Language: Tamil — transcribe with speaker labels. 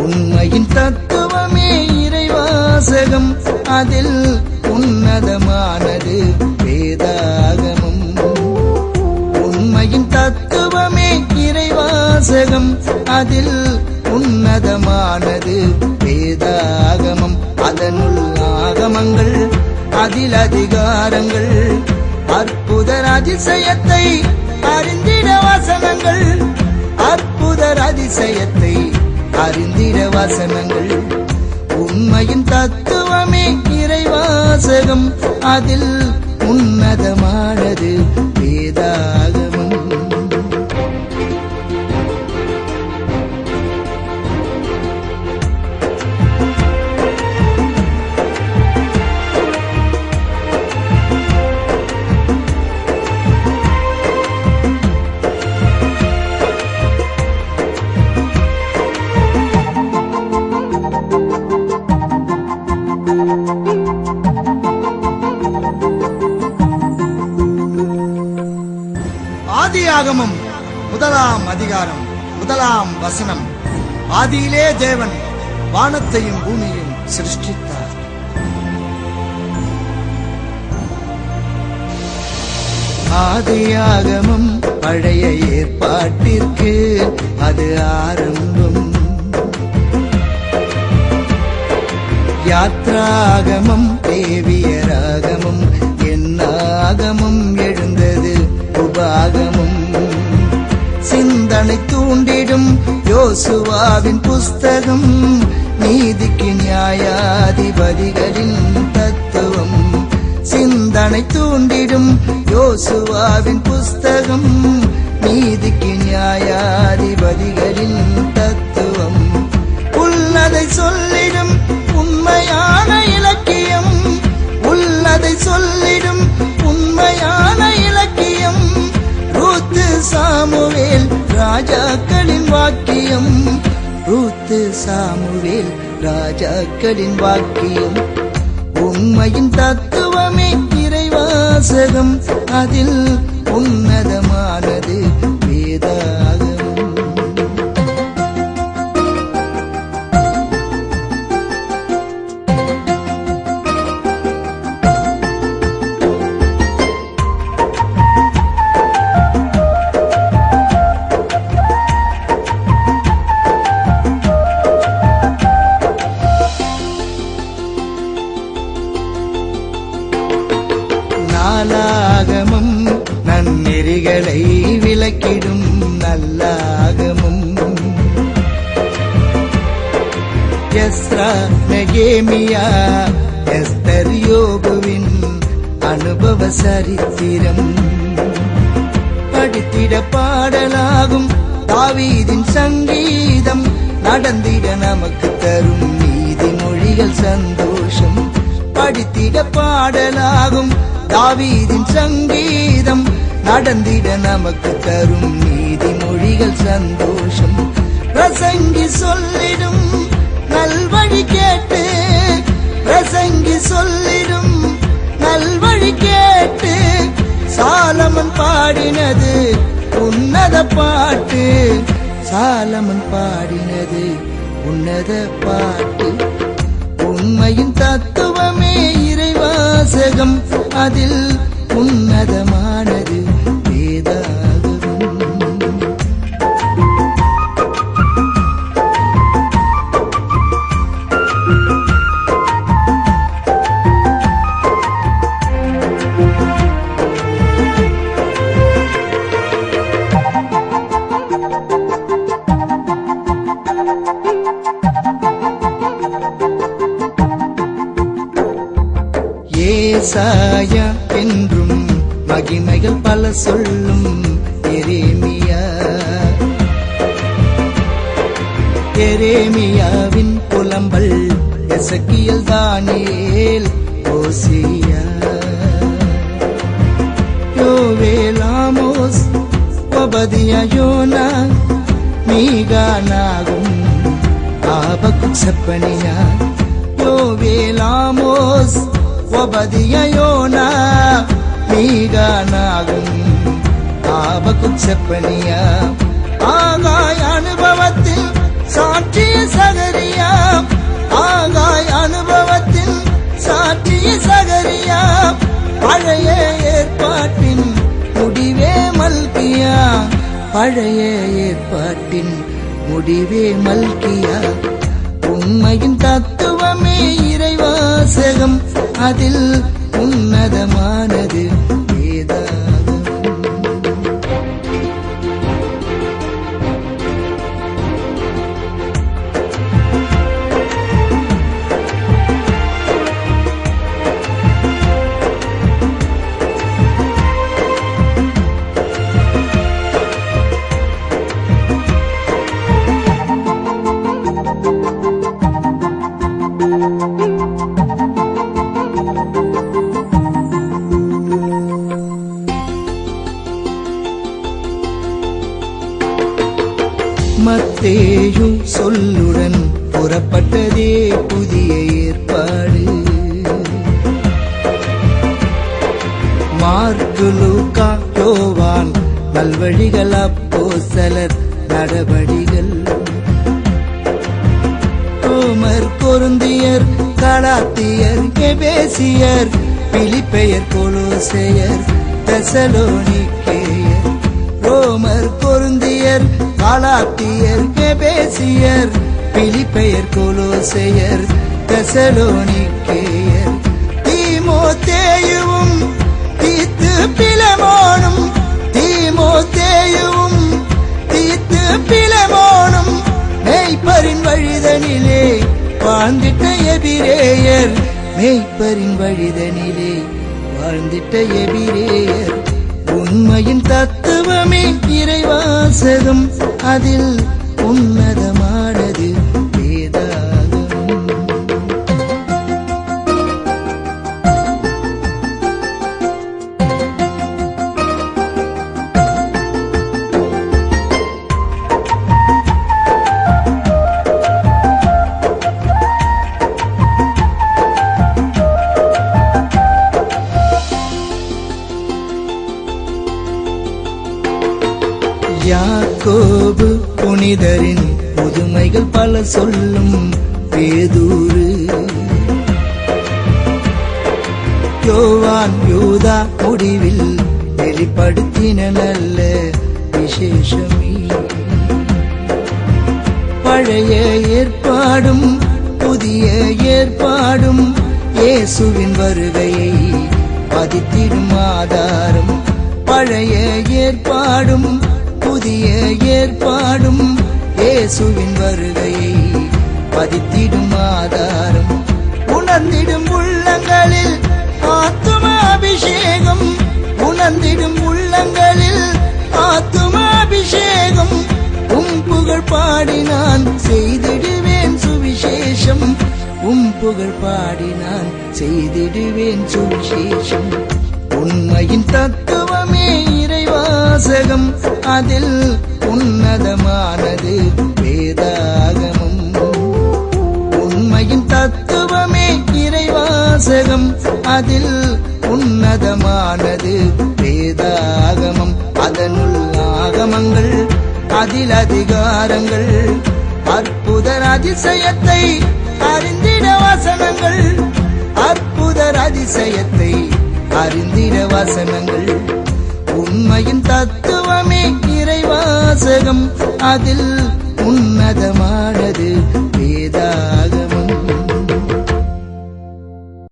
Speaker 1: உண்மையின் தத்துவமே இறைவாசகம், அதில் உன்னதமானது வேதாகமம். உண்மையின் தத்துவமே இறைவாசகம், அதில் உன்னதமானது வேதாகமம். அதனுள் ஆகமங்கள், அதில் அதிகாரங்கள், அற்புதர் அதிசயத்தை அறிந்திட வசனங்கள், அற்புதர் அதிசயத்தை அறிந்திட வசனங்கள். உண்மையின் தத்துவமே இறைவாசகம், அதில் உன்னதமானது வேதாகமம். ஆதியாகமம் 1ஆம் அதிகாரம் 1ஆம் வசனம். ஆதியிலே தேவன் வானத்தையும் பூமியையும் சிருஷ்டித்தார். ஆதியாகமம் பழைய ஏற்பாட்டிற்கு அது ஆரம்பம். யாத்ராகமம் லேவியராகமம் என்னாகமம் எழுந்தது உபாகமம். சிந்தனை தூண்டிடும் யோசுவாவின் புஸ்தகம், நீதிக்கு நியாயாதிபதிகளின் தத்துவம். சிந்தனை தூண்டிடும் யோசுவாவின் புஸ்தகம், நீதிக்கு நியாயாதிபதிகளின் தத்துவம். உள்ளதை சொல்லிடும் உண்மையான இலக்கியம், உள்ளதை சொல்லிடும் உண்மையான இலக்கியம். ரூத்து சாமுவேல் ராஜாக்களின் வாக்கியம், ரூத்து சாமுவேல் ராஜாக்களின் வாக்கியம். உண்மையின் தத்துவமே இறைவாசகம், அதில் உன்னதமானது வேதாகமம். நாலாகமம் நன்னெறிகளை விளக்கிடும் நல்லாகமம். எஸ்ரா நெகேமியா எஸ்தர் யோபுவின் அனுபவ சரித்திரம். படித்திட பாடலாகும் தாவீதின் சங்கீதம், நடந்திட நமக்கு தரும் நீதிமொழிகள் சந்தோஷம். படித்திட பாடலாகும் தாவீதின் சங்கீதம், நடந்திட நமக்கு தரும் நீதிமொழிகள் சந்தோஷம். பிரசங்கி சொல்லிடும் நல்வழி கேட்டு, பிரசங்கி சொல்லிடும் நல்வழி கேட்டு, சாலமன் பாடினது உன்னத பாட்டு, சாலமன் பாடினது உன்னத பாட்டு. உண்மையின் தத்துவமே இறைவாசகம், அதில் உன்னதமானது வேதாகமம். ஏசாயா என்றும் மகிமைகள் பல சொல்லும் எரேமியா, எரேமியாவின் புலம்பல் எசக்கியல் தானியேல் ஓசியா. யோவேல் ஆமோஸ் ஒபதியா யோனா மீகா நாகும் ஆபக்குக் செப்பனியா. யோவேல் ஆமோஸ் ஒபதியா யோனா மீகா நாகும் ஆபக்குக் செப்பனியா. ஆகாய அனுபவத்தில் சாட்சிய சகரி செப்பனியா, பழைய ஏற்பாட்டின் முடிவே மல்கியா. உண்மையின் தத்துவமே இறைவாசகம், அதில் உன்னதமானது வேதாகமம். மத்தேயு சொல்லுடன் புறப்பட்டதே புதிய ஏற்பாடு. மார்க்கு, லூக்கா, யோவான் நல்வழிகள், அப்போஸ்தலர் நடபடிகள். ரோமர், கொரிந்தியர், கலாத்தியர், எபேசியர், பிலிப்பையர், கொலோசையர், தெசலோனிக்கேயர். ரோமர், கொரிந்தியர், கலாத்தியர், எபேசியர், பிலிப்பையர், கொலோசையர், தெசலோனிக்கேயர். தீமோத்தேயுவும் தீத்து பிலமோனும், தீமோத்தேயுவும் தீத்து பிலமோனும் மேய்ப்பரின் வழிதனிலே வாழ்ந்திட்ட எபிரேயர், மேய்ப்பரின் வழிதனிலே வாழ்ந்திட்ட எபிரேயர். உண்மையின் தத்துவமே இறைவாசகம், அதில் உன்னதமானது வேதாகமம். யாக்கோபு புனிதரின் புதுமைகள் பல சொல்லும் பேதுரு. யோவான், யூதா முடிவில் வெளிப்படுத்தின நல்ல விசேஷமே. பழைய ஏற்பாடும் புதிய ஏற்பாடும் இயேசுவின் வருகையை பதித்திடும் ஆதாரம். பழைய ஏற்பாடும் புதிய ஏற்பாடும் இயேசுவின் வருகையை பதித்திடும் ஆதாரம். உணர்ந்திடும் உள்ளங்களில் ஆத்தும அபிஷேகம், உணர்ந்திடும் உள்ளங்களில் ஆத்தும அபிஷேகம். புகழ் பாடி நான் செய்திடுவேன் சுவிசேஷம், புகழ் பாடி நான் செய்திடுவேன் சுவிசேஷம். உண்மையின் தத்துவமே இறைவாசகம், அதில் உன்னதமானது வேதாகமம். உண்மையின் தத்துவமே இறைவாசகம், அதில் உன்னதமானது வேதாகமம். அதனுள் ஆகமங்கள், அதில் அதிகாரங்கள், அற்புதர் அதிசயத்தை அறிந்திட வசனங்கள், அற்புதர் அதிசயத்தை அறிந்திட வசனங்கள். உண்மையின் தத்துவமே இறைவாசகம், அதில் உன்னதமானது